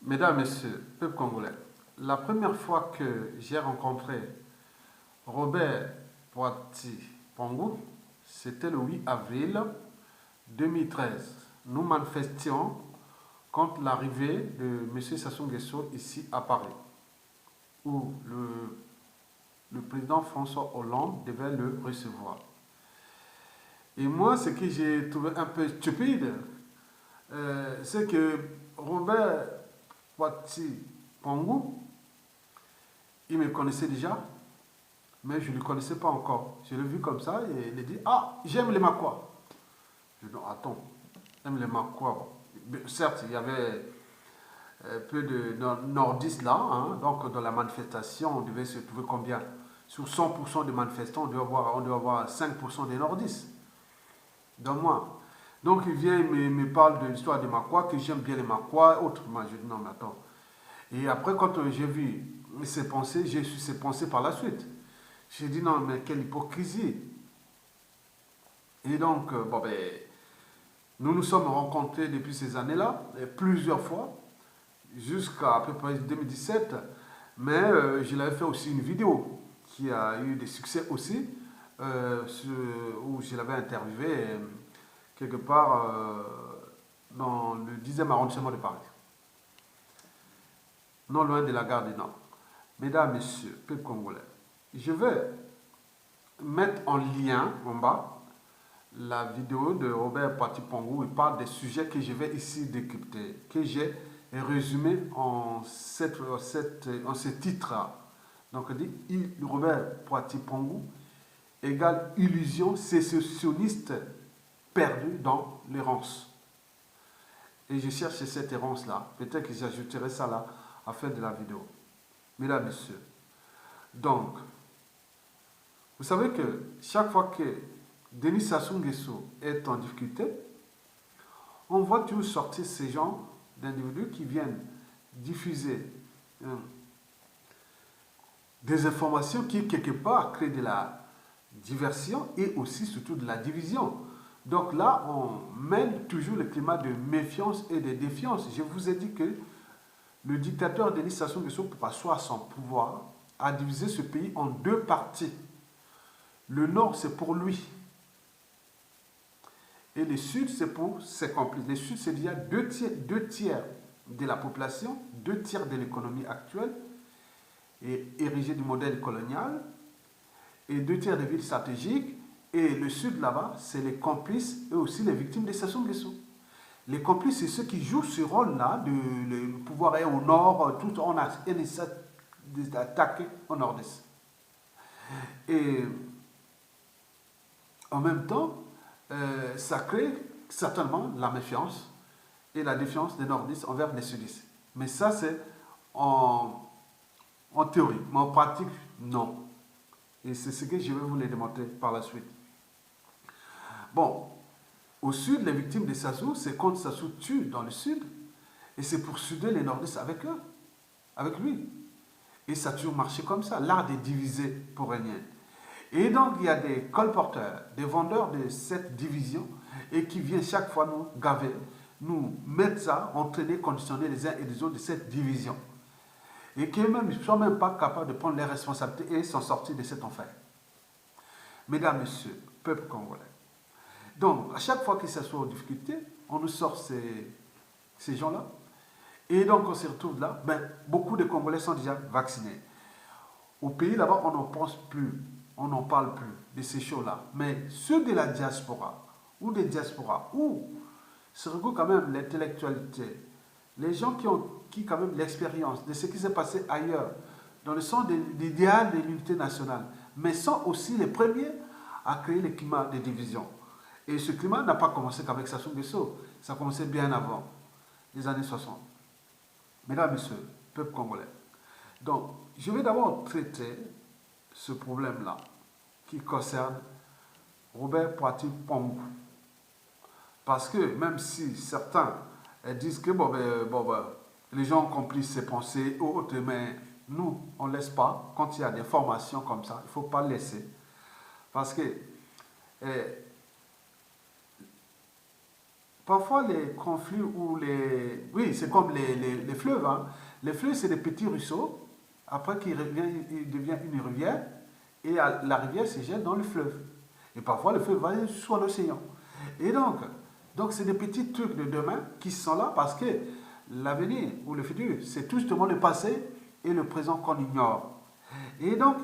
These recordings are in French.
Mesdames, Messieurs, peuple congolais, la première fois que j'ai rencontré Robert Poiti Pongou, c'était le 8 avril 2013. Nous manifestions contre l'arrivée de M. Sassou Nguesso ici à Paris, où le président François Hollande devait le recevoir. Et moi, ce que j'ai trouvé un peu stupide, c'est que Robert Poiti Pongou, il me connaissait déjà, mais je ne le connaissais pas encore. Je l'ai vu comme ça et il a dit: Ah, j'aime les Makois. Je dis: Non, attends, j'aime les Makois. Certes, il y avait peu de nordistes là, hein, donc dans la manifestation, on devait se trouver combien? Sur 100% des manifestants, on doit avoir 5% des nordistes. Dans moi. Donc il vient, me parle de l'histoire des Makois, que j'aime bien les Makois, autrement. Je dis: Non, mais attends. Et après, quand j'ai vu ses pensées, j'ai su ses pensées par la suite. J'ai dit: Non, mais quelle hypocrisie. Et donc, bon, ben, nous nous sommes rencontrés depuis ces années-là, plusieurs fois, jusqu'à peu près 2017. Mais je l'avais fait aussi une vidéo qui a eu des succès aussi, où je l'avais interviewé quelque part dans le 10e arrondissement de Paris, non loin de la gare du Nord. Mesdames, Messieurs, peuple congolais, je vais mettre en lien en bas la vidéo de Robert Poiti Pongou. Il parle des sujets que je vais ici décrypter, que j'ai résumé en ce titre. Donc, il dit Robert Poiti Pongou égale illusion sécessionniste perdue dans l'errance. Et je cherche cette errance-là. Peut-être que j'ajouterai ça là à la fin de la vidéo. Mesdames, Messieurs. Donc, vous savez que chaque fois que Denis Sassou Nguesso est en difficulté, on voit toujours sortir ces gens d'individus qui viennent diffuser des informations qui, quelque part, créent de la diversion et aussi, surtout, de la division. Donc là, on mène toujours le climat de méfiance et de défiance. Je vous ai dit que le dictateur Denis Sassou Nguesso, pour asseoir son pouvoir, a divisé ce pays en deux parties. Le nord, c'est pour lui. Et le sud, c'est pour ses complices. Le sud, c'est déjà deux tiers de la population, deux tiers de l'économie actuelle, et érigée du modèle colonial, et deux tiers des villes stratégiques. Et le sud, là-bas, c'est les complices et aussi les victimes de Sassou Nguesso. Les complices, c'est ceux qui jouent ce rôle-là, de le pouvoir est au nord, tout on a essaie d'attaquer au nord-est. Et en même temps, ça crée certainement la méfiance et la défiance des nordistes envers les sudistes. Mais ça, c'est en théorie. Mais en pratique, non. Et c'est ce que je vais vous les démontrer par la suite. Bon, au sud, les victimes de Sassou, c'est quand Sassou tue dans le sud. Et c'est pour suder les nordistes avec eux, avec lui. Et ça a toujours marché comme ça. L'art est divisé pour régner. Et donc, il y a des colporteurs, des vendeurs de cette division, et qui viennent chaque fois nous gaver, nous mettre ça, entraîner, conditionner les uns et les autres de cette division. Et qui eux-mêmes ne sont même pas capables de prendre les responsabilités et s'en sortir de cet enfer. Mesdames, Messieurs, peuple congolais. Donc, à chaque fois qu'ils s'assoient aux difficultés, on nous sort ces gens-là. Et donc, on se retrouve là. Ben, beaucoup de Congolais sont déjà vaccinés. Au pays là-bas, on n'en pense plus. On n'en parle plus de ces choses-là. Mais ceux de la diaspora, ou des diasporas, où se regroupe quand même l'intellectualité, les gens qui ont quand même l'expérience de ce qui s'est passé ailleurs, dans le sens de l'idéal de l'unité nationale, mais sont aussi les premiers à créer le climat de division. Et ce climat n'a pas commencé qu'avec Sassou Nguesso, ça a commencé bien avant, les années 60. Mesdames, Messieurs, peuple congolais. Donc, je vais d'abord traiter ce problème-là qui concerne Robert Poiti Pongou. Parce que même si certains disent que les gens ont compris ses pensées ou autres, mais nous, on ne laisse pas. Quand il y a des formations comme ça, il ne faut pas laisser. Parce que parfois les conflits ou les... Oui, Oui, c'est comme les fleuves. Hein. Les fleuves, c'est des petits ruisseaux. Après qu'il revient, il devient une rivière. Et la rivière se jette dans le fleuve. Et parfois, le fleuve va sur l'océan. Et donc c'est des petits trucs de demain qui sont là parce que l'avenir ou le futur, c'est tout justement le passé et le présent qu'on ignore. Et donc,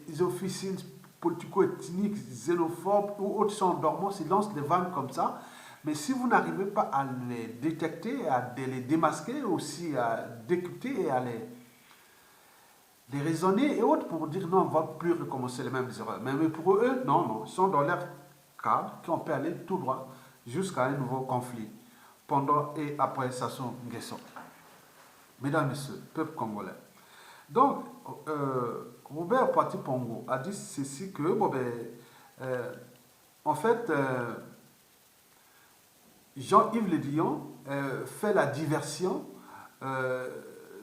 les officines politico-ethniques, xénophobes ou autres sont dormants, ils lancent des vannes comme ça. Mais si vous n'arrivez pas à les détecter, à les démasquer, aussi à décrypter et à les raisonner et autres pour dire non, on ne va plus recommencer les mêmes erreurs. Mais pour eux, non, non, ils sont dans leur cadre qu'on peut aller tout droit jusqu'à un nouveau conflit pendant et après Sassou Nguesso. Mesdames et messieurs, peuple congolais. Donc, Robert Poiti Pongo a dit ceci que, bon, ben, en fait, Jean-Yves Le Drian fait la diversion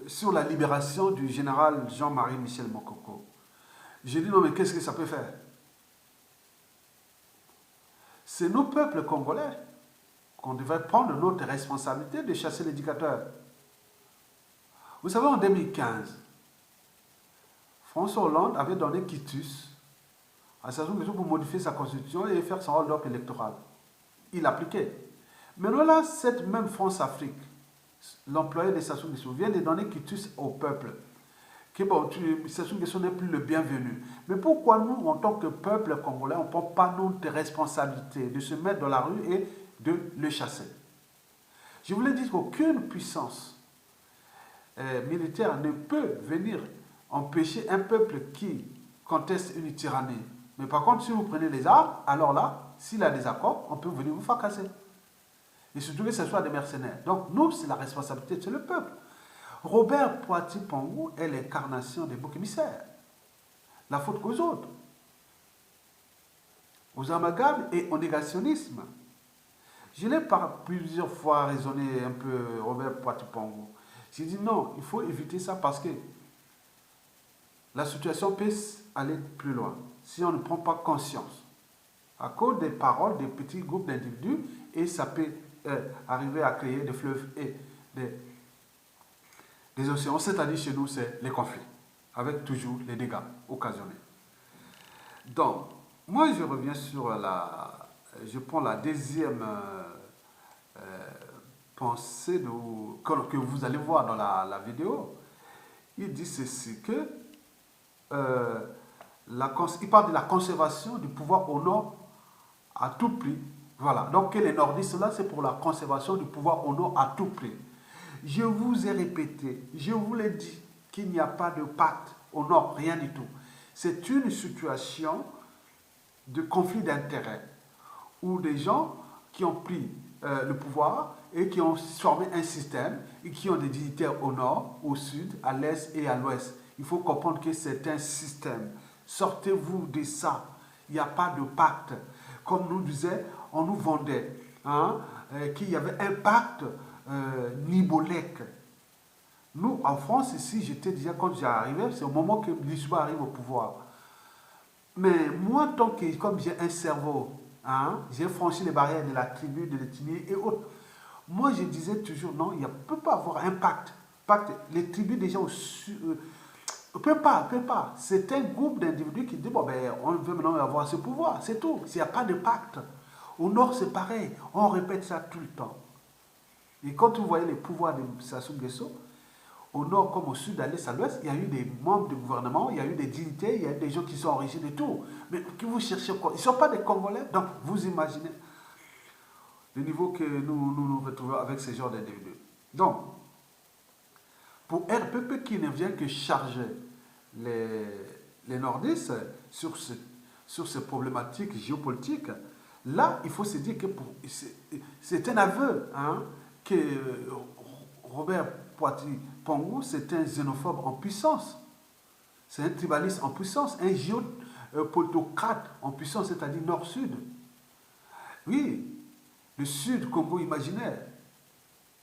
sur la libération du général Jean-Marie Michel Mokoko. J'ai dit non, mais qu'est-ce que ça peut faire? C'est nos peuples congolais qu'on devrait prendre notre responsabilité de chasser les dictateurs. Vous savez, en 2015, François Hollande avait donné quitus à Sassou Nguesso pour modifier sa constitution et faire son hold-up électoral. Il appliquait. Maintenant là, cette même France-Afrique, l'employé de Sassou Nguesso vient de donner quitus au peuple. Que bon, Sassou Nguesso n'est plus le bienvenu. Mais pourquoi nous, en tant que peuple congolais, on ne prend pas notre responsabilité de se mettre dans la rue et de le chasser? Je voulais dire qu'aucune puissance militaire ne peut venir empêcher un peuple qui conteste une tyrannie. Mais par contre, si vous prenez les armes, alors là, s'il y a des accords, on peut venir vous fracasser. Et surtout que ce soit des mercenaires. Donc nous, c'est la responsabilité, c'est le peuple. Robert Poiti Pongo est l'incarnation des boucs émissaires. La faute qu'aux autres. Aux amalgames et au négationnisme. Je l'ai par plusieurs fois raisonné un peu, Robert Poiti Pongo. J'ai dit non, il faut éviter ça parce que la situation peut aller plus loin si on ne prend pas conscience. À cause des paroles des petits groupes d'individus, et ça peut arriver à créer des fleuves et des océans. C'est-à-dire chez nous, c'est les conflits, avec toujours les dégâts occasionnés. Donc, moi je reviens sur je prends la deuxième pensée que vous allez voir dans la vidéo. Il dit ceci que il parle de la conservation du pouvoir au nord à tout prix. Voilà, donc les nordistes là, c'est pour la conservation du pouvoir au nord à tout prix. Je vous ai répété, je vous l'ai dit, qu'il n'y a pas de pacte au nord, rien du tout. C'est une situation de conflit d'intérêts où des gens qui ont pris le pouvoir et qui ont formé un système et qui ont des dignitaires au nord, au sud, à l'est et à l'ouest. Il faut comprendre que c'est un système. Sortez-vous de ça. Il n'y a pas de pacte. Comme nous disait, on nous vendait hein, qu'il y avait un pacte Nibolek. Nous, en France, ici, j'étais déjà, quand j'arrivais, c'est au moment que l'histoire arrive au pouvoir. Mais moi, tant que, comme j'ai un cerveau, hein, j'ai franchi les barrières de la tribu, de l'ethnie et autres, moi, je disais toujours, non, il ne peut pas avoir un pacte. Les tribus déjà au sud, ne peut pas. C'est un groupe d'individus qui dit, bon, ben, on veut maintenant avoir ce pouvoir, c'est tout. S'il n'y a pas de pacte. Au nord, c'est pareil. On répète ça tout le temps. Et quand vous voyez les pouvoirs de Sassou Nguesso, au nord comme au sud, à l'est, à l'ouest, il y a eu des membres du gouvernement, il y a eu des dignités, il y a eu des gens qui sont enrichis de tout. Mais que vous cherchez quoi? Ils ne sont pas des Congolais. Donc, vous imaginez le niveau que nous retrouvons avec ce genre d'individus. Donc, pour RPP qui ne vient que charger les nordistes sur ces problématiques géopolitiques, là, il faut se dire que c'est un aveu hein, que Robert Poiti Pongo, c'est un xénophobe en puissance. C'est un tribaliste en puissance, un géopolitocrate en puissance, c'est-à-dire nord-sud. Oui, le sud Congo imaginaire.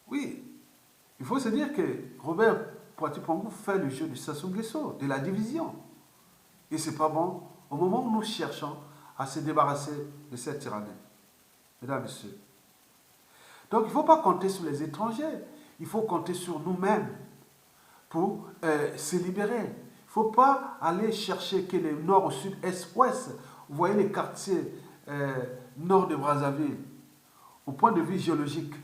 Oui, il faut se dire que Robert Poiti Pongo fait le jeu de Sassou Nguesso, de la division. Et ce n'est pas bon au moment où nous cherchons à se débarrasser de cette tyrannie. Mesdames et messieurs. Donc il ne faut pas compter sur les étrangers. Il faut compter sur nous-mêmes pour se libérer. Il ne faut pas aller chercher que le nord au sud, est, ouest. Vous voyez les quartiers nord de Brazzaville, au point de vue géologique,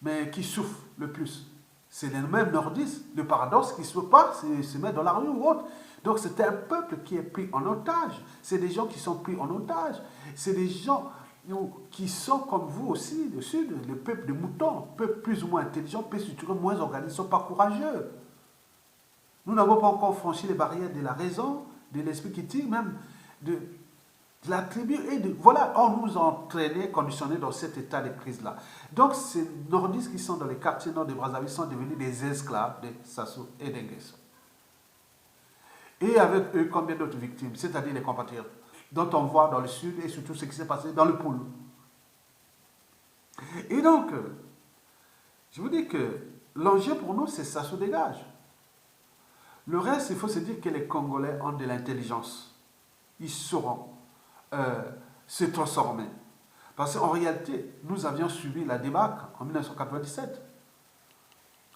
mais qui souffrent le plus. C'est les mêmes nordistes. Le paradoxe qui se passe, c'est se mettre dans la rue ou autre. Donc c'est un peuple qui est pris en otage. C'est des gens qui sont pris en otage. C'est des gens qui sont comme vous aussi, le sud, le peuple de moutons, peuple plus ou moins intelligent, plus structuré, moins organisé, ne sont pas courageux. Nous n'avons pas encore franchi les barrières de la raison, de l'esprit critique, même de la tribu. Voilà, on nous a entraînés, conditionnés dans cet état de crise-là. Donc ces nordistes qui sont dans les quartiers nord de Brazzaville sont devenus des esclaves de Sassou et d'Enguesso. Et avec eux, combien d'autres victimes, c'est-à-dire les compatriotes, dont on voit dans le sud et surtout ce qui s'est passé dans le pôle. Et donc, je vous dis que l'enjeu pour nous, c'est Sassou dégage. Le reste, il faut se dire que les Congolais ont de l'intelligence. Ils sauront se transformer. Parce qu'en réalité, nous avions subi la débâcle en 1997.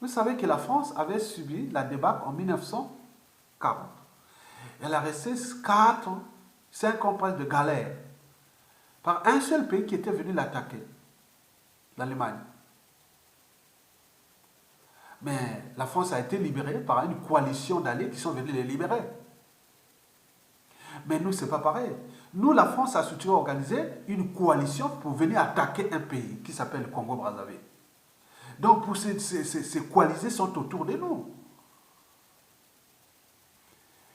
Vous savez que la France avait subi la débâcle en 1940. Elle a resté 4 ans, 5 ans presque de galère, par un seul pays qui était venu l'attaquer, l'Allemagne. Mais la France a été libérée par une coalition d'alliés qui sont venus les libérer. Mais nous, ce n'est pas pareil. Nous, la France a surtout organisé une coalition pour venir attaquer un pays qui s'appelle le Congo-Brazzaville. Donc, pour ces coalisés sont autour de nous.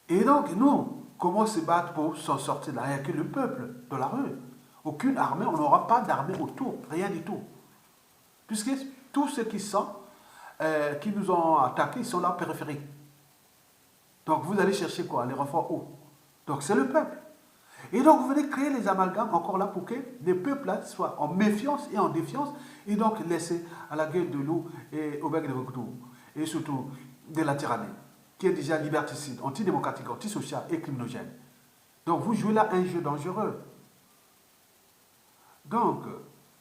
Et donc, nous, comment se battre pour s'en sortir là? Il n'y a que le peuple de la rue. Aucune armée, on n'aura pas d'armée autour, rien du tout. Puisque tous ceux qui nous ont attaqués, ils sont là périphériques. Donc, vous allez chercher quoi? Les renforts où? Donc, c'est le peuple. Et donc, vous venez créer les amalgames encore là pour que les peuples là soient en méfiance et en défiance, et donc laisser à la gueule de loup et au bec de Vauctou, et surtout de la tyrannie, qui est déjà liberticide, antidémocratique, antisocial et criminogène. Donc, vous jouez là un jeu dangereux. Donc,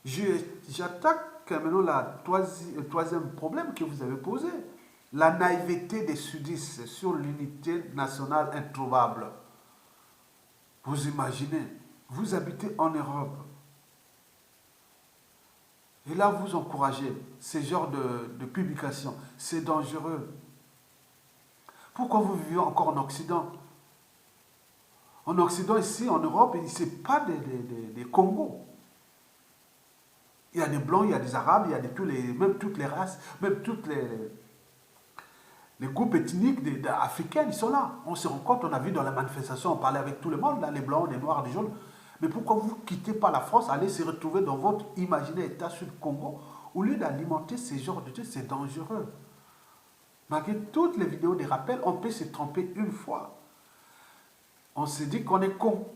j'attaque maintenant le troisième problème que vous avez posé, la naïveté des sudistes sur l'unité nationale introuvable. Vous imaginez, vous habitez en Europe, et là vous encouragez ce genre de publication, c'est dangereux. Pourquoi vous vivez encore en Occident? En Occident, ici, en Europe, ce n'est pas des Congos. Il y a des Blancs, il y a des Arabes, il y a même toutes les races, même toutes les groupes ethniques africains, ils sont là. On se rend compte, on a vu dans la manifestation, on parlait avec tout le monde, là, les Blancs, les Noirs, les Jaunes. Mais pourquoi vous ne quittez pas la France, allez se retrouver dans votre imaginaire État sud-Congo, au lieu d'alimenter ces genres de trucs? C'est dangereux. Malgré toutes les vidéos des rappels, on peut se tromper une fois. On se dit qu'on est con.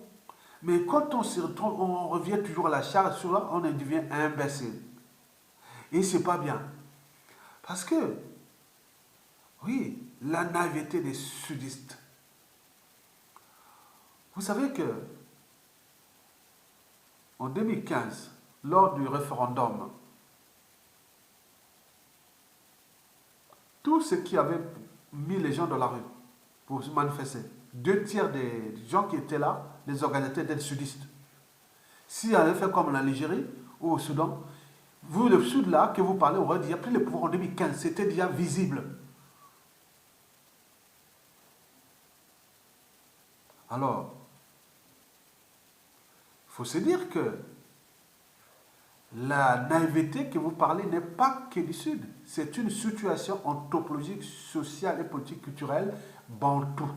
Mais quand on se trompe, on revient toujours à la charge sur là, on devient imbécile. Et c'est pas bien. Parce que, oui, la naïveté des sudistes. Vous savez que, en 2015, lors du référendum, tous ceux qui avaient mis les gens dans la rue pour se manifester, 2 tiers des gens qui étaient là, les organisateurs étaient sudistes. S'ils avaient fait comme en Algérie ou au Soudan, vous, le sud là, que vous parlez, aurait déjà pris le pouvoir en 2015, c'était déjà visible. Alors, il faut se dire que la naïveté que vous parlez n'est pas que du Sud. C'est une situation anthropologique, sociale et politique culturelle bantou.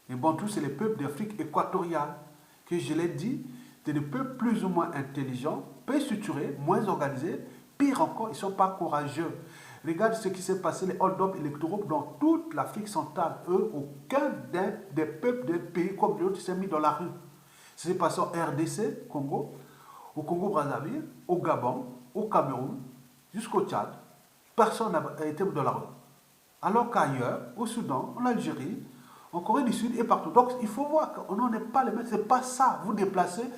Les bantous, c'est les peuples d'Afrique équatoriale, que je l'ai dit, c'est des peuples plus ou moins intelligents, peu structurés, moins organisés, pire encore, ils ne sont pas courageux. Regarde ce qui s'est passé, les hold-up électoraux dans toute l'Afrique centrale. Eux, aucun des peuples des pays comme l'autre s'est mis dans la rue. Ça s'est passé en RDC, Congo, au Congo-Brazzaville, au Gabon, au Cameroun, jusqu'au Tchad. Personne n'a été dans la rue. Alors qu'ailleurs, au Soudan, en Algérie, en Corée du Sud et partout. Donc, il faut voir qu'on n'en est pas les mêmes. Ce n'est pas ça. Vous déplacez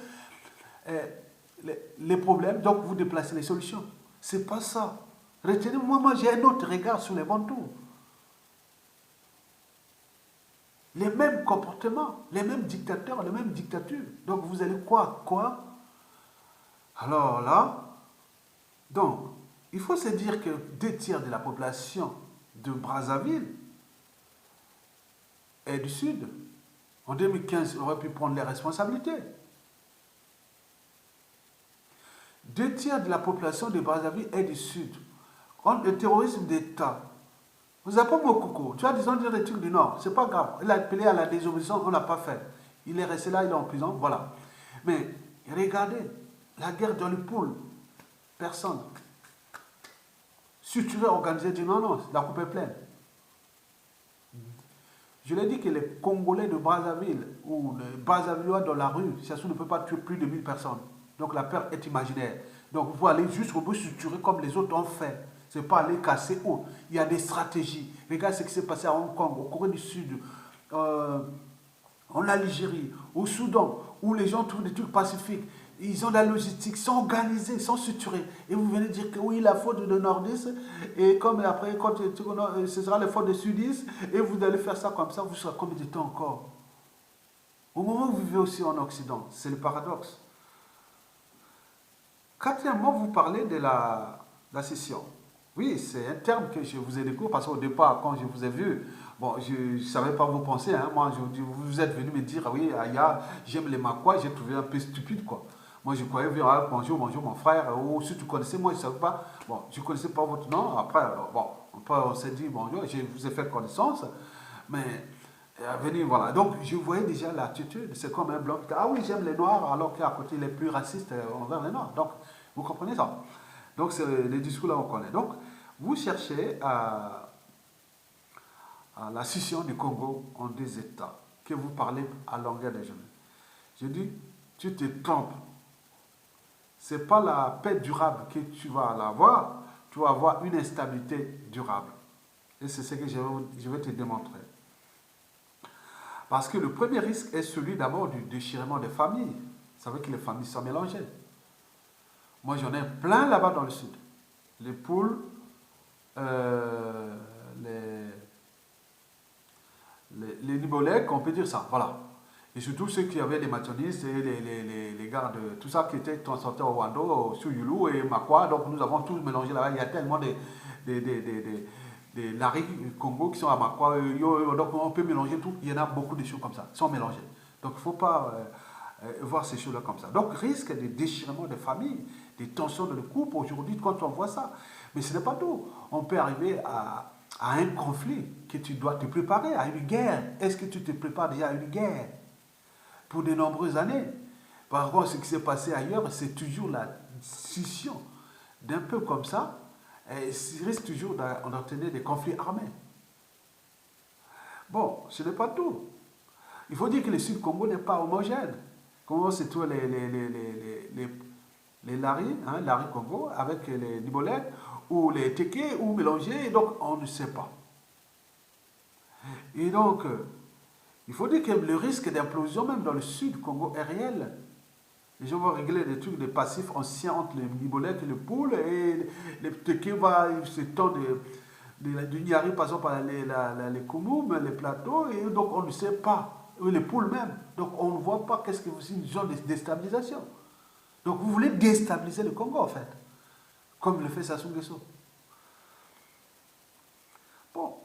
les problèmes, donc vous déplacez les solutions. C'est pas ça. Retenez, moi j'ai un autre regard sur les Bantous. Les mêmes comportements, les mêmes dictateurs, les mêmes dictatures. Donc vous allez quoi? Alors là, donc, il faut se dire que 2 tiers de la population de Brazzaville est du Sud. En 2015, on aurait pu prendre les responsabilités. 2 tiers de la population de Brazzaville est du Sud. Le terrorisme d'État. Vous n'avez pas Mokoko. Tu as disons des trucs du Nord. C'est pas grave. Il a appelé à la désobéissance, on ne l'a pas fait. Il est resté là, il est en prison, voilà. Mais regardez, la guerre dans le pool, personne. Suturé, organisé, dit non, la coupe est pleine. Je l'ai dit que les Congolais de Brazzaville ou les Brazzavillois dans la rue, ça ne peut pas tuer plus de 1000 personnes. Donc la peur est imaginaire. Donc vous allez juste structurer comme les autres ont fait. Ce n'est pas aller casser haut. Il y a des stratégies. Regarde ce qui s'est passé à Hong Kong, au Corée du Sud, en Algérie, au Soudan, où les gens trouvent des trucs pacifiques. Ils ont la logistique, sont organisés, sont structurés. Et vous venez dire que oui, la faute de nordistes, et comme après, quand ce sera la faute de sudistes, et vous allez faire ça comme ça, vous serez combien de temps encore? Au moment où vous vivez aussi en Occident, c'est le paradoxe. Quatrièmement, vous parlez de la scission. Oui, c'est un terme que je vous ai découvert parce qu'au départ, quand je vous ai vu, bon, je ne savais pas vous penser. Hein. Moi, vous êtes venu me dire, ah oui, Aya, j'aime les Maquas, j'ai trouvé un peu stupide, quoi. Moi, je croyais, ah, bonjour, mon frère, ou si tu connaissais, moi, je ne savais pas. Bon, je ne connaissais pas votre nom. Après, bon, on s'est dit, bonjour, je vous ai fait connaissance. Mais, venir, voilà. Donc, je voyais déjà l'attitude. C'est comme un bloc. Ah oui, j'aime les Noirs, alors qu'à côté, il est plus raciste envers les Noirs. Donc, vous comprenez ça? Donc, c'est les discours là, on connaît. Donc, vous cherchez à la scission du Congo en 2 États, que vous parlez à longueur de journée. Je dis, tu te trompes. Ce n'est pas la paix durable que tu vas avoir, tu vas avoir une instabilité durable. Et c'est ce que je vais te démontrer. Parce que le premier risque est celui d'abord du déchirement des familles. Vous savez que les familles sont mélangées. Moi, j'en ai plein là-bas dans le sud. Les poules, les Nibolèques, on peut dire ça, voilà. Et surtout ceux qui avaient des mationnistes et les gars de tout ça qui étaient transportés au Rwanda, sur Yulu et Makwa. Donc nous avons tous mélangé là-bas. Il y a tellement des Larry Congo qui sont à Makwa. Donc on peut mélanger tout. Il y en a beaucoup de choses comme ça, sont mélangées. Donc il ne faut pas voir ces choses-là comme ça. Donc risque de déchirement de famille, des tensions de le couple aujourd'hui quand on voit ça. Mais ce n'est pas tout. On peut arriver à un conflit que tu dois te préparer, à une guerre. Est-ce que tu te prépares déjà à une guerre pour de nombreuses années? Par contre, ce qui s'est passé ailleurs, c'est toujours la scission d'un peuple comme ça. Et il risque toujours d'entraîner des conflits armés. Bon, ce n'est pas tout. Il faut dire que le Sud-Congo n'est pas homogène. Comment c'est tous les Lari, hein, Lari Congo, avec les Nibolèques, ou les Téké, ou mélangés, donc on ne sait pas. Et donc, il faut dire que le risque d'implosion, même dans le Sud Congo, est réel. Les gens vont régler des trucs de passifs anciens entre les Nibolèques et les poules, et les Téké vont se tendre du Niari, par exemple, les Koumoum, les plateaux, et donc on ne sait pas. Les poules même. Donc on ne voit pas qu'est-ce que c'est une zone de déstabilisation. Donc vous voulez déstabiliser le Congo en fait, comme le fait Sassou Nguesso. Bon,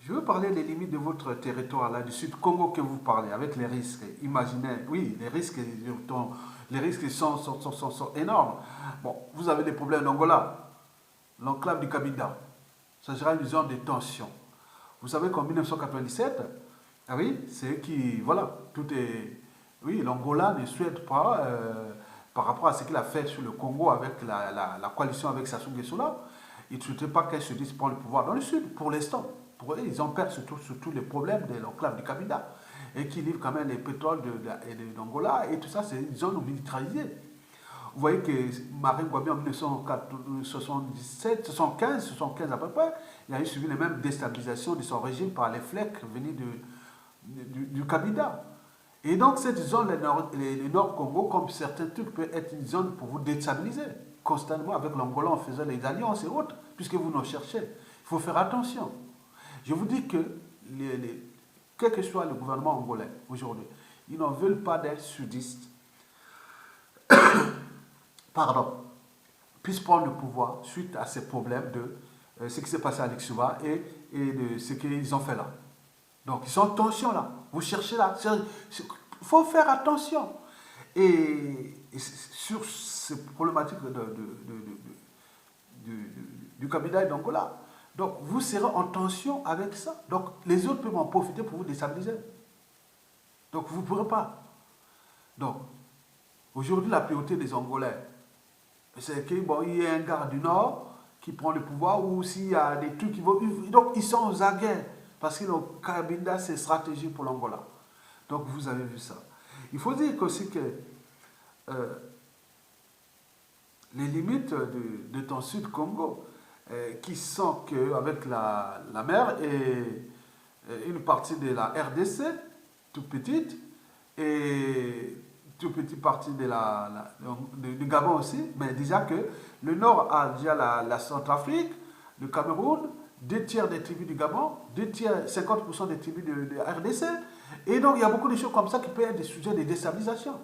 je veux parler des limites de votre territoire là, du Sud Congo que vous parlez, avec les risques. Imaginez, oui, les risques sont énormes. Bon, vous avez des problèmes d'Angola, l'enclave du Cabinda. Ça sera une zone de tension. Vous savez qu'en 1997, ah oui, c'est qui, voilà, tout est... Oui, l'Angola ne souhaite pas, par rapport à ce qu'il a fait sur le Congo avec la coalition avec Sassou Nguesso là, il ne souhaitait pas qu'elle se dise prendre le pouvoir dans le Sud, pour l'instant. Pour eux, ils ont peur surtout les problèmes de l'enclave du Cabinda, et qui livrent quand même les pétroles d'Angola, et tout ça, c'est une zone militarisée. Vous voyez que Marine Gouabi en 1977, 75 à peu près, il a eu suivi les mêmes déstabilisations de son régime par les flecs venus du Cabinda. Et donc cette zone, le Nord Congo, comme certains trucs, peut être une zone pour vous déstabiliser. constamment avec l'Angola, on faisait les alliances et autres, puisque vous nous cherchez. Il faut faire attention. Je vous dis que, quel que soit le gouvernement angolais aujourd'hui, ils n'en veulent pas d'être sudistes, pardon, puissent prendre le pouvoir suite à ces problèmes de ce qui s'est passé à Lixuba et de ce qu'ils ont fait là. Donc, ils sont en tension là. Vous cherchez là. Il faut faire attention. Et sur ces problématiques du cabinet d'Angola, donc vous serez en tension avec ça. Donc, les autres peuvent en profiter pour vous déstabiliser. Donc, vous ne pourrez pas. Donc, aujourd'hui, la priorité des Angolais, c'est qu'il y ait un gars du Nord qui prend le pouvoir ou s'il y a des trucs qui vont... Donc, ils sont aux aguets parce que le Cabinda, c'est stratégique pour l'Angola. Donc, vous avez vu ça. Il faut dire aussi que les limites de ton Sud-Congo, qui sont qu'avec la mer et une partie de la RDC, toute petite, et toute petite partie du Gabon aussi, mais déjà que le Nord a déjà la Centrafrique, le Cameroun, 2 tiers des tribus du Gabon, 50% des tribus de la RDC, et donc il y a beaucoup de choses comme ça qui peuvent être des sujets de déstabilisation.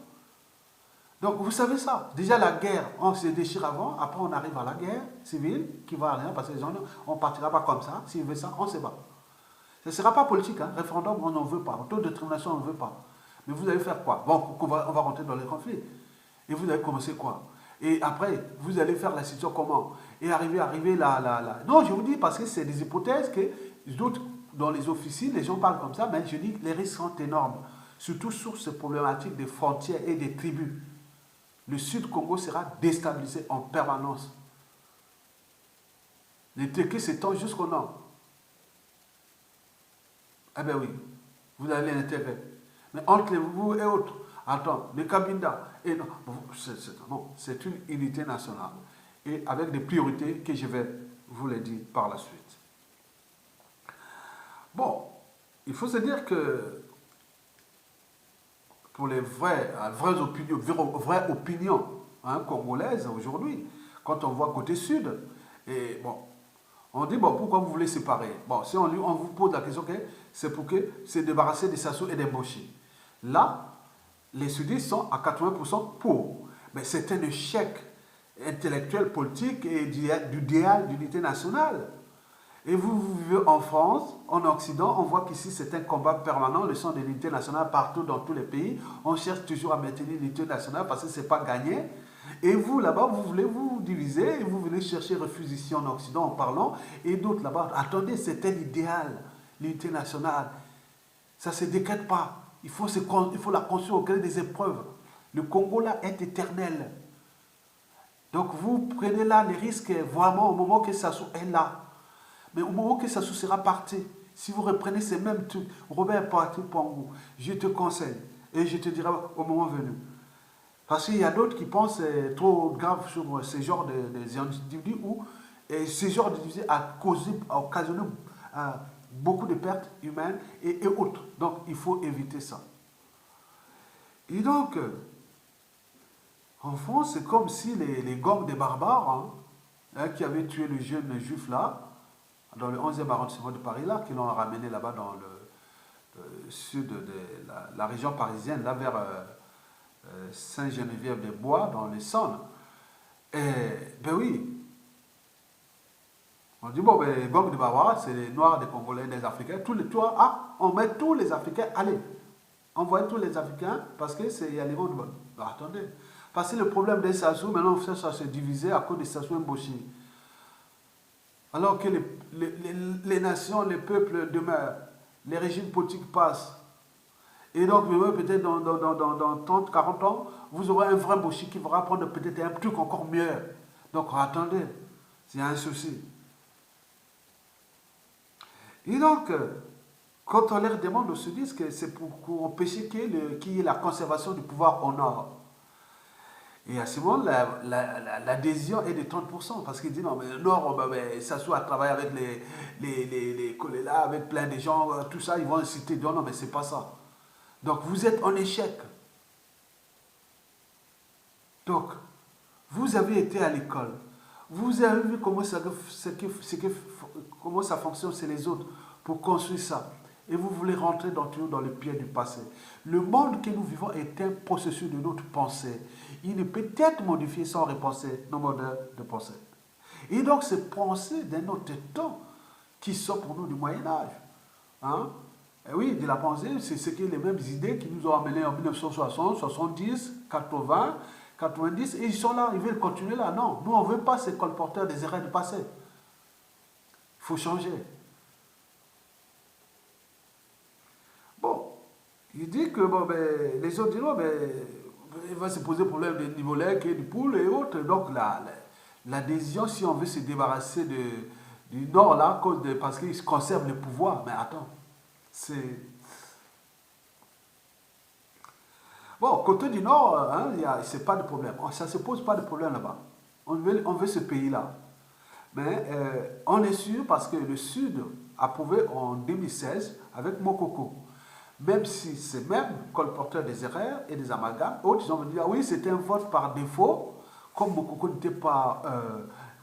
Donc vous savez ça, déjà la guerre, on se déchire avant, après on arrive à la guerre civile, qui va à rien, parce que les gens, on ne partira pas comme ça, s'ils veulent ça, on se bat. Ce ne sera pas politique, hein. Référendum, on n'en veut pas, taux de détermination, on n'en veut pas. Mais vous allez faire quoi? Bon, on va rentrer dans les conflits. Et vous allez commencer quoi? Et après, vous allez faire la situation comment? Et arriver là. Non, je vous dis parce que c'est des hypothèses que d'autres, dans les officines, les gens parlent comme ça, mais je dis que les risques sont énormes. Surtout sur ces problématiques des frontières et des tribus. Le Sud-Congo sera déstabilisé en permanence. Les Tékés s'étendent jusqu'au nord. Eh bien oui, vous avez l'intérêt. Mais entre vous et autres, attends, le Cabinda, et non, c'est une unité nationale. Et avec des priorités que je vais vous les dire par la suite. Bon, il faut se dire que pour les vraies opinions congolaises aujourd'hui, quand on voit côté sud, et bon, on dit, bon, pourquoi vous voulez séparer? Bon, si on vous pose la question, c'est pour que se débarrasser des Sassou et des Boshi. Là, les sudistes sont à 80% pour. Mais c'est un échec intellectuel, politique et d'idéal d'unité nationale. Et vous vivez en France, en Occident, on voit qu'ici c'est un combat permanent, le son de l'unité nationale partout dans tous les pays. On cherche toujours à maintenir l'unité nationale parce que ce n'est pas gagné. Et vous, là-bas, vous voulez vous diviser et vous venez chercher refuge ici en Occident en parlant. Et d'autres là-bas, attendez, c'était l'idéal, l'unité nationale. Ça ne se décrète pas. Il faut la construire au gré des épreuves. Le Congo là est éternel. Donc vous prenez là les risques vraiment au moment que Sassou est là. Mais au moment que Sassou sera parti, si vous reprenez ces mêmes trucs, Robert est parti pour vous, je te conseille et je te dirai au moment venu. Parce qu'il y a d'autres qui pensent trop grave sur ce genre d'individus où ce genre d'individus a occasionné beaucoup de pertes humaines et autres. Donc il faut éviter ça. Et donc, en France, c'est comme si les gangs des barbares qui avaient tué le jeune juif là, dans le 11e arrondissement de Paris là, qui l'ont ramené là-bas dans le sud de la région parisienne, là vers Saint-Geneviève-des-Bois, dans l'Essonne. Et ben oui, on dit bon, ben, les gangs de barbares, c'est les Noirs, des Congolais, des Africains, on met tous les Africains, allez, envoyez tous les Africains, parce que il y a les gangs de barbares. Attendez, parce que le problème des Sassou, maintenant on cherche à se diviser à cause des Sassou Mboshi. Alors que les nations, les peuples demeurent, les régimes politiques passent. Et donc, peut-être dans 30, 40 ans, vous aurez un vrai Mboshi qui va prendre peut-être un truc encore mieux. Donc, attendez, c'est un souci. Et donc, quand on leur demande, on se dit que c'est pour empêcher qu'il y ait la conservation du pouvoir au nord. Et à ce moment, l'adhésion est de 30%, parce qu'il dit non, mais le Nord, ça soit à travailler avec les là, avec plein de gens, tout ça, ils vont citer, non, mais c'est pas ça. Donc vous êtes en échec. Donc, Vous avez été à l'école. Vous avez vu comment ça fonctionne chez les autres pour construire ça. Et vous voulez rentrer toujours dans le pied du passé. Le monde que nous vivons est un processus de notre pensée. Il ne peut être modifié sans repenser nos modèles de pensée. Et donc, ces pensées d'un autre temps qui sont pour nous du Moyen-Âge. Hein? Et oui, de la pensée, c'est ce que les mêmes idées qui nous ont amenés en 1960, 70, 80, 90, et ils sont là, ils veulent continuer là. Non, nous, on ne veut pas ces colporteurs des erreurs du passé. Il faut changer. Bon, il dit que bon, ben, les autres diront, ben, il va se poser le problème des niveaux lait, du poule et autres. Donc, l'adhésion, si on veut se débarrasser du Nord, là, parce qu'ils conservent le pouvoir, mais attends, c'est... Bon, côté du Nord, hein, c'est pas de problème. Ça ne se pose pas de problème là-bas. On veut ce pays-là. Mais on est sûr parce que le Sud a prouvé en 2016 avec Mokoko. Même si ces mêmes colporteurs des erreurs et des amalgames, autres, ils ont dit, ah oui, c'était un vote par défaut, comme Mokoko n'était pas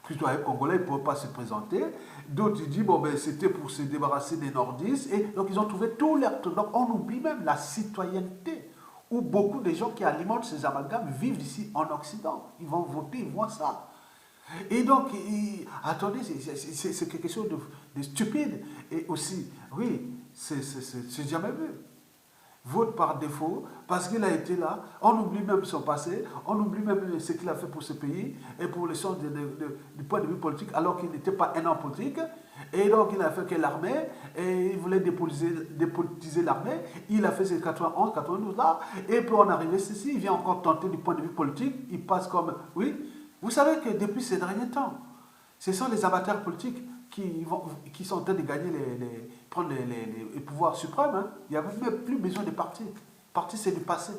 citoyen congolais, il ne pouvait pas se présenter. D'autres, ils disent, bon, ben, c'était pour se débarrasser des nordistes. Et donc, ils ont trouvé tout l'air. Donc, on oublie même la citoyenneté, où beaucoup de gens qui alimentent ces amalgames vivent ici en Occident. Ils vont voter, ils voient ça. Et donc, attendez, c'est quelque chose de stupide. Et aussi, oui, c'est jamais vu. Vote par défaut, parce qu'il a été là. On oublie même son passé, on oublie même ce qu'il a fait pour ce pays et pour les choses du point de vue politique, alors qu'il n'était pas un homme politique. Et donc, il a fait que l'armée, et il voulait dépolitiser l'armée. Il a fait ses 91, 92 là. Et puis, on arrive ici, il vient encore tenter du point de vue politique. Il passe comme. Oui, vous savez que depuis ces derniers temps, ce sont les amateurs politiques qui sont en train de gagner prendre les pouvoirs suprêmes. Hein. Il n'y a même plus besoin de partis. Parti, c'est du passé.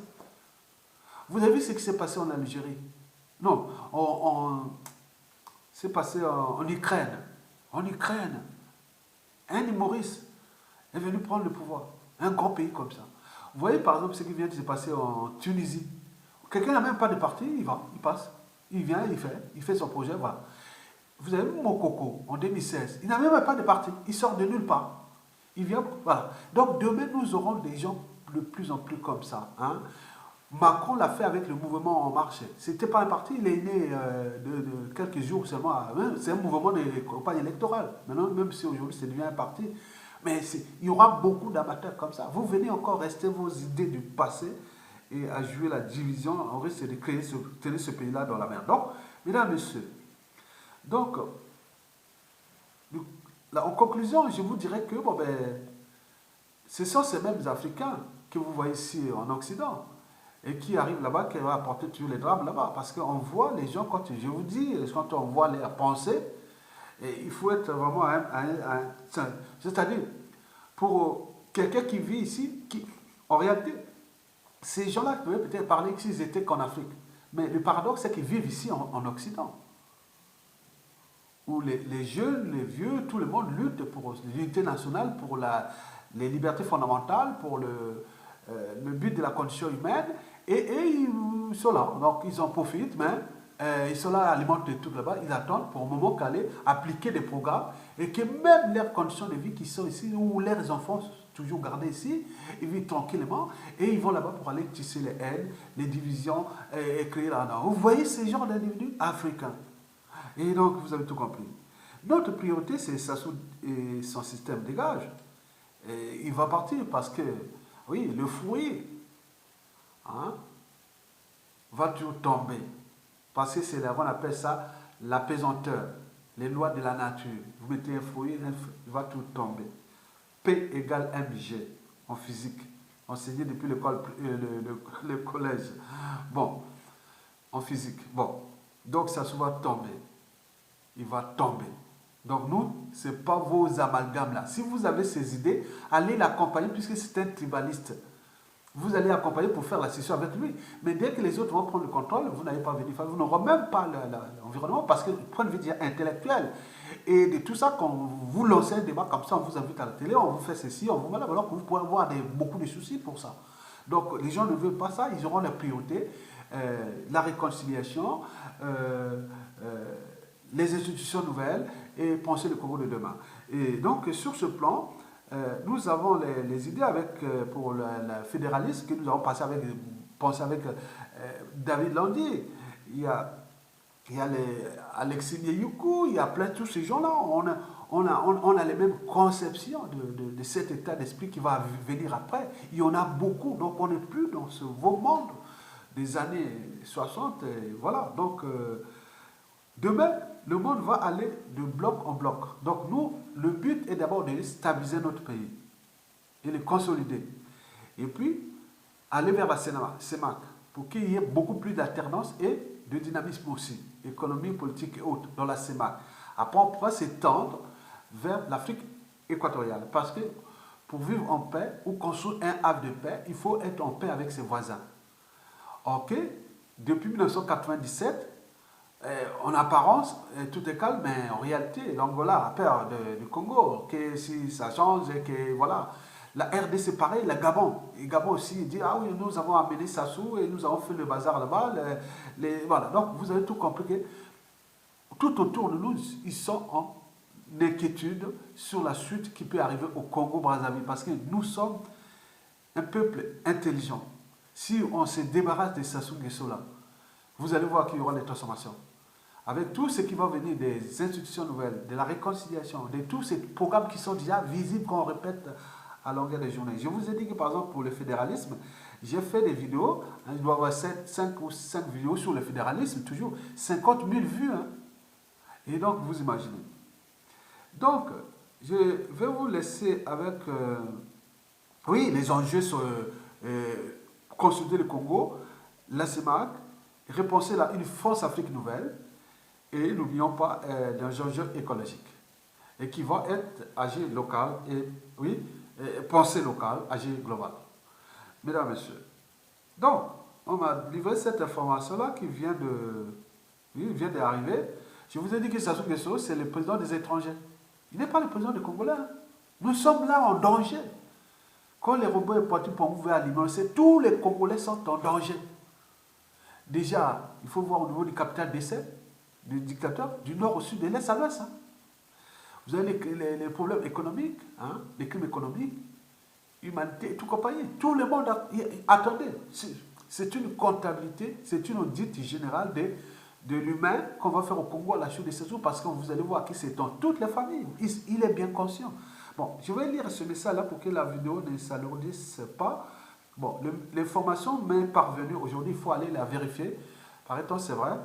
Vous avez vu ce qui s'est passé en Algérie? Non, c'est passé en Ukraine. En Ukraine, un humoriste est venu prendre le pouvoir. Un grand pays comme ça. Vous voyez par exemple ce qui vient de se passer en Tunisie. Quelqu'un n'a même pas de parti, il va, il passe. Il vient, il fait son projet, voilà. Vous avez vu Mokoko en 2016, il n'a même pas de parti, il sort de nulle part. Il vient, voilà. Donc demain, nous aurons des gens de plus en plus comme ça. Hein. Macron l'a fait avec le mouvement En Marche. Ce n'était pas un parti, il est né de quelques jours seulement. C'est un mouvement de campagne électorale. Maintenant, même si aujourd'hui, ça devient un parti. Mais il y aura beaucoup d'amateurs comme ça. Vous venez encore rester vos idées du passé et à jouer la division. On risque de tenir ce pays-là dans la mer. Donc, mesdames, messieurs, donc, en conclusion, je vous dirais que bon, ben, ce sont ces mêmes Africains que vous voyez ici en Occident et qui arrivent là-bas, qui vont apporter tous les drames là-bas. Parce qu'on voit les gens, quand je vous dis, quand on voit leurs pensées, et il faut être vraiment c'est-à-dire, pour quelqu'un qui vit ici, en réalité, ces gens-là pouvaient peut-être parler s'ils étaient qu'en Afrique. Mais le paradoxe, c'est qu'ils vivent ici en Occident. Où les jeunes, les vieux, tout le monde lutte pour l'unité nationale, pour les libertés fondamentales, pour le but de la condition humaine. Et ils sont là. Donc, ils en profitent, mais ils sont là, alimentent des trucs là-bas. Ils attendent pour un moment qu'aller appliquer des programmes et que même leurs conditions de vie qui sont ici, ou leurs enfants toujours gardés ici, ils vivent tranquillement et ils vont là-bas pour aller tisser les haines, les divisions et créer là. Vous voyez ces genres d'individus africains. Et donc, vous avez tout compris. Notre priorité, c'est Sassou et son système de gage. Et il va partir parce que, oui, le foyer hein, va toujours tomber. Parce que c'est là, on appelle ça l'apaisanteur, les lois de la nature. Vous mettez un foyer, il va tout tomber. P égale mg en physique, enseigné depuis le collège. Bon, en physique. Bon, donc ça va tomber. Il va tomber. Donc nous, ce n'est pas vos amalgames là. Si vous avez ces idées, allez l'accompagner puisque c'est un tribaliste. Vous allez l'accompagner pour faire la session avec lui. Mais dès que les autres vont prendre le contrôle, vous n'allez pas venir faire. Vous n'aurez même pas l'environnement parce que point de vue intellectuel et de tout ça, quand vous lancez un débat comme ça, on vous invite à la télé, on vous fait ceci, on vous met là, alors que vous pouvez avoir beaucoup de soucis pour ça. Donc les gens ne veulent pas ça, ils auront la priorité, la réconciliation, euh, les institutions nouvelles et penser le Congo de demain. Et donc, sur ce plan, nous avons les idées avec, pour le fédéralisme que nous avons pensé avec David Landy. Il y a Alexis Myeyuku, il y a plein de tous ces gens-là. On a les mêmes conceptions de cet état d'esprit qui va venir après. Il y en a beaucoup, donc on n'est plus dans ce beau monde des années 60. Et voilà, donc demain, le monde va aller de bloc en bloc. Donc nous, le but est d'abord de stabiliser notre pays et le consolider. Et puis, aller vers la CEMAC pour qu'il y ait beaucoup plus d'alternance et de dynamisme aussi, économique, politique et autres, dans la CEMAC. Après, on pourra s'étendre vers l'Afrique équatoriale. Parce que pour vivre en paix ou construire un havre de paix, il faut être en paix avec ses voisins. Ok, depuis 1997, en apparence, tout est calme, mais en réalité, l'Angola a peur du Congo, que si ça change, que voilà. La RDC, pareil, le Gabon. Et Gabon aussi, il dit, ah oui, nous avons amené Sassou et nous avons fait le bazar là-bas. Voilà, donc vous avez tout compris que tout autour de nous, ils sont en inquiétude sur la suite qui peut arriver au Congo-Brazzaville, parce que nous sommes un peuple intelligent. Si on se débarrasse de Sassou Nguesso là, vous allez voir qu'il y aura des transformations. Avec tout ce qui va venir des institutions nouvelles, de la réconciliation, de tous ces programmes qui sont déjà visibles, qu'on répète à longueur de journée. Je vous ai dit que par exemple pour le fédéralisme, j'ai fait des vidéos, il doit y avoir 5 ou 5 vidéos sur le fédéralisme, toujours 50 000 vues. Hein. Et donc vous imaginez. Donc, je vais vous laisser avec oui, les enjeux sur consolider le Congo, la CEMAC, repenser une France Afrique nouvelle, et n'oublions pas les enjeux écologiques, et qui vont être agir local, et oui, pensée locale, agir global. Mesdames, Messieurs, donc, on m'a livré cette information-là qui vient d'arriver. Je vous ai dit que Sassou Nguesso, c'est le président des étrangers. Il n'est pas le président des Congolais. Hein. Nous sommes là en danger. Quand les robots est parti pour ouvrir alimenter, tous les Congolais sont en danger. Déjà, il faut voir au niveau du capital d'essai, du dictateur, du nord au sud, de l'est à l'ouest. Hein. Vous avez les problèmes économiques, hein, les crimes économiques, humanité et tout compagnie. Tout le monde attendez, c'est une comptabilité, c'est une audite générale de l'humain qu'on va faire au Congo à la chute de Sassou, parce que vous allez voir que c'est dans toutes les familles. Il est bien conscient. Bon, je vais lire ce message-là pour que la vidéo ne s'alourdisse pas. Bon, l'information m'est parvenue aujourd'hui, il faut aller la vérifier. Paraît-on, c'est vrai.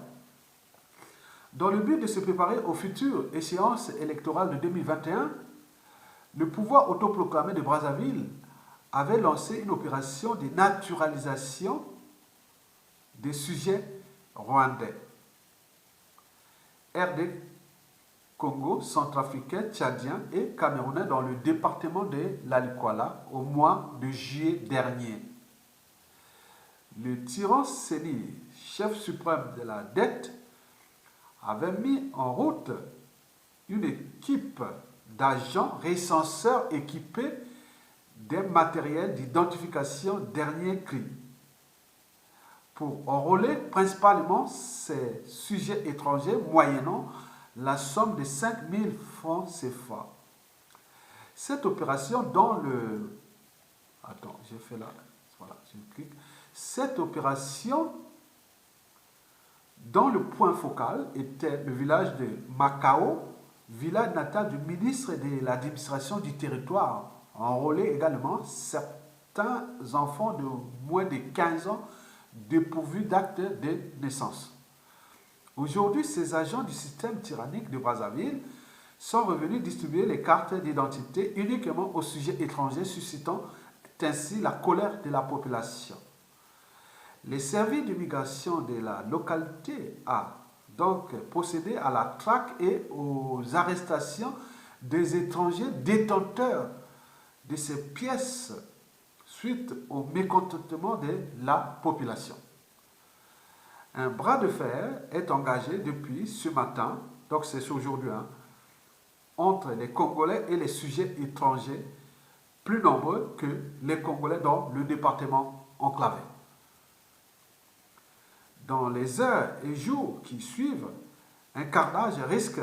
Dans le but de se préparer aux futures échéances électorales de 2021, le pouvoir autoproclamé de Brazzaville avait lancé une opération de naturalisation des sujets rwandais. RD Congo, centrafricain, tchadien et camerounais dans le département de l'Alikwala au mois de juillet dernier. Le tyran Séni, chef suprême de la dette, avait mis en route une équipe d'agents recenseurs équipés d'un matériel d'identification dernier cri pour enrôler principalement ces sujets étrangers moyennant la somme de 5 000 francs CFA. Cette opération dans le... Attends, j'ai fait là. Voilà, je clique. Cette opération dont le point focal était le village de Macao, village natal du ministre de l'administration du territoire, enrôlé également certains enfants de moins de 15 ans dépourvus d'acte de naissance. Aujourd'hui, ces agents du système tyrannique de Brazzaville sont revenus distribuer les cartes d'identité uniquement aux sujets étrangers, suscitant ainsi la colère de la population. Les services d'immigration de la localité a donc procédé à la traque et aux arrestations des étrangers détenteurs de ces pièces suite au mécontentement de la population. Un bras de fer est engagé depuis ce matin, donc c'est aujourd'hui, hein, entre les Congolais et les sujets étrangers, plus nombreux que les Congolais dans le département enclavé. dans les heures et jours qui suivent, un carnage risque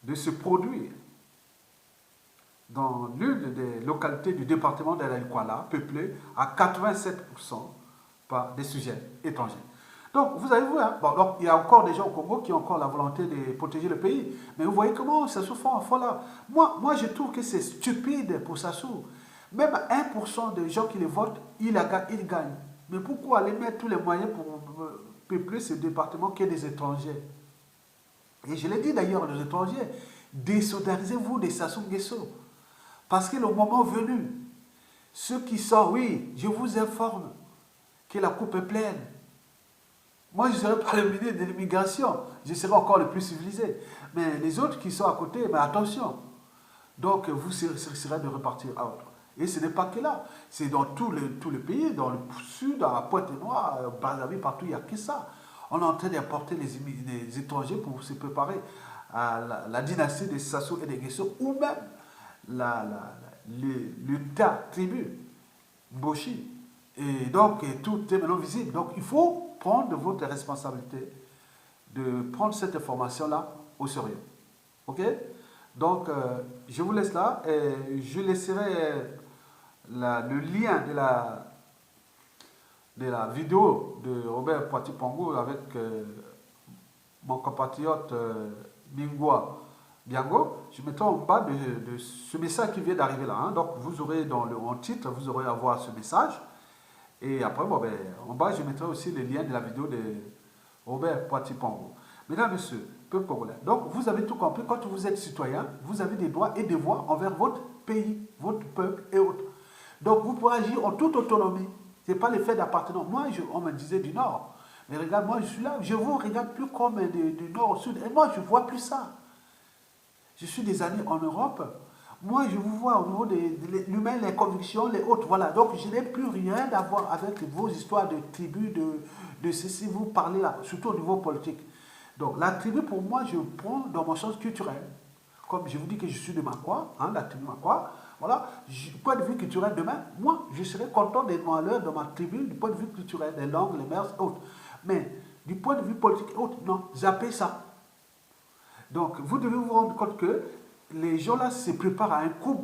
de se produire dans l'une des localités du département de l'Aïkwala, peuplée à 87% par des sujets étrangers. Donc, vous avez vu, hein, bon, donc, il y a encore des gens au Congo qui ont encore la volonté de protéger le pays. Mais vous voyez comment Sassou fait là. Moi, je trouve que c'est stupide pour Sassou. Même 1% des gens qui les votent, ils gagnent. Mais pourquoi aller mettre tous les moyens pour peupler ce département qui est des étrangers? Et je l'ai dit d'ailleurs aux étrangers, désolidarisez-vous des Sassou Nguesso. Parce que le moment venu, ceux qui sont, oui, je vous informe que la coupe est pleine. Moi, je ne serai pas le ministre de l'immigration, je serai encore le plus civilisé. Mais les autres qui sont à côté, mais attention. Donc, vous serez de repartir à autre. Et ce n'est pas que là, c'est dans tout le pays, dans le sud, dans la Pointe-Noire, Brazzaville, partout, il n'y a que ça. On est en train d'apporter les étrangers pour se préparer à la dynastie des Sassou et des Nguesso, ou même l'État tribu, Mboshi. Et donc, tout est maintenant visible. Donc, il faut prendre votre responsabilité de prendre cette information-là au sérieux. OK? Donc, je vous laisse là et je laisserai le lien de la vidéo de Robert Poitipongo avec mon compatriote Mingwa Biango. Je mettrai en bas de ce message qui vient d'arriver là. Hein. Donc, vous aurez en titre, vous aurez à voir ce message. Et après, bon, en bas, je mettrai aussi le lien de la vidéo de Robert Poitipongo. Mesdames, Messieurs, peuple congolais. Donc, vous avez tout compris. Quand vous êtes citoyen, vous avez des droits et devoirs envers votre pays, votre peuple et autres. Donc, vous pouvez agir en toute autonomie. Ce n'est pas le fait d'appartenance. Moi, on me disait du Nord. Mais regarde, moi, je suis là. Je ne vous regarde plus comme du Nord au Sud. Et moi, je ne vois plus ça. Je suis des années en Europe. Moi, je vous vois au niveau de l'humain, les convictions, les autres. Voilà. Donc, je n'ai plus rien à voir avec vos histoires de tribus, de ceci. Vous parlez là, surtout au niveau politique. Donc, la tribu, pour moi, je prends dans mon sens culturel. Comme je vous dis que je suis de Makwa, hein, la tribu Makwa. Voilà. Point de vue culturel, demain, moi, je serais content d'être à l'heure dans ma tribu, du point de vue culturel, des langues, les mœurs, autres. Mais, du point de vue politique, autres, non, zappez ça. Donc, vous devez vous rendre compte que les gens-là se préparent à un coup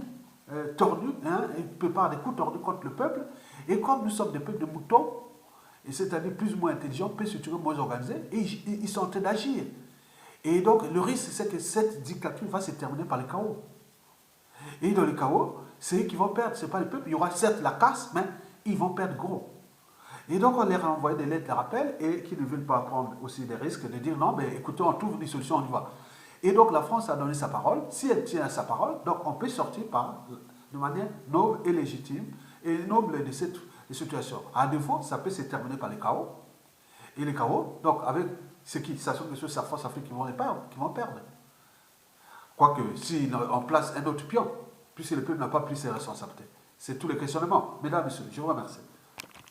tordu, hein, ils préparent des coups tordus contre le peuple. Et comme nous sommes des peuples de moutons, et c'est-à-dire plus ou moins intelligents, plus structurés, moins organisés, et ils sont en train d'agir. Et donc, le risque, c'est que cette dictature va se terminer par le chaos. Et dans le chaos, c'est eux qui vont perdre, ce n'est pas le peuple. Il y aura certes la casse, mais ils vont perdre gros. Et donc, on leur a envoyé des lettres de rappel et qui ne veulent pas prendre aussi des risques de dire non, mais écoutez, on trouve une solution, on y va. Et donc, la France a donné sa parole. Si elle tient à sa parole, donc on peut sortir de manière noble et légitime et noble de cette situation. À défaut, ça peut se terminer par le chaos. Et le chaos, donc avec ce qui s'assume que sur sa force Afrique qui vont perdre. Quoique, si on place un autre pion, puisque le peuple n'a pas pris ses responsabilités. C'est tout le questionnement. Mesdames et messieurs, je vous remercie.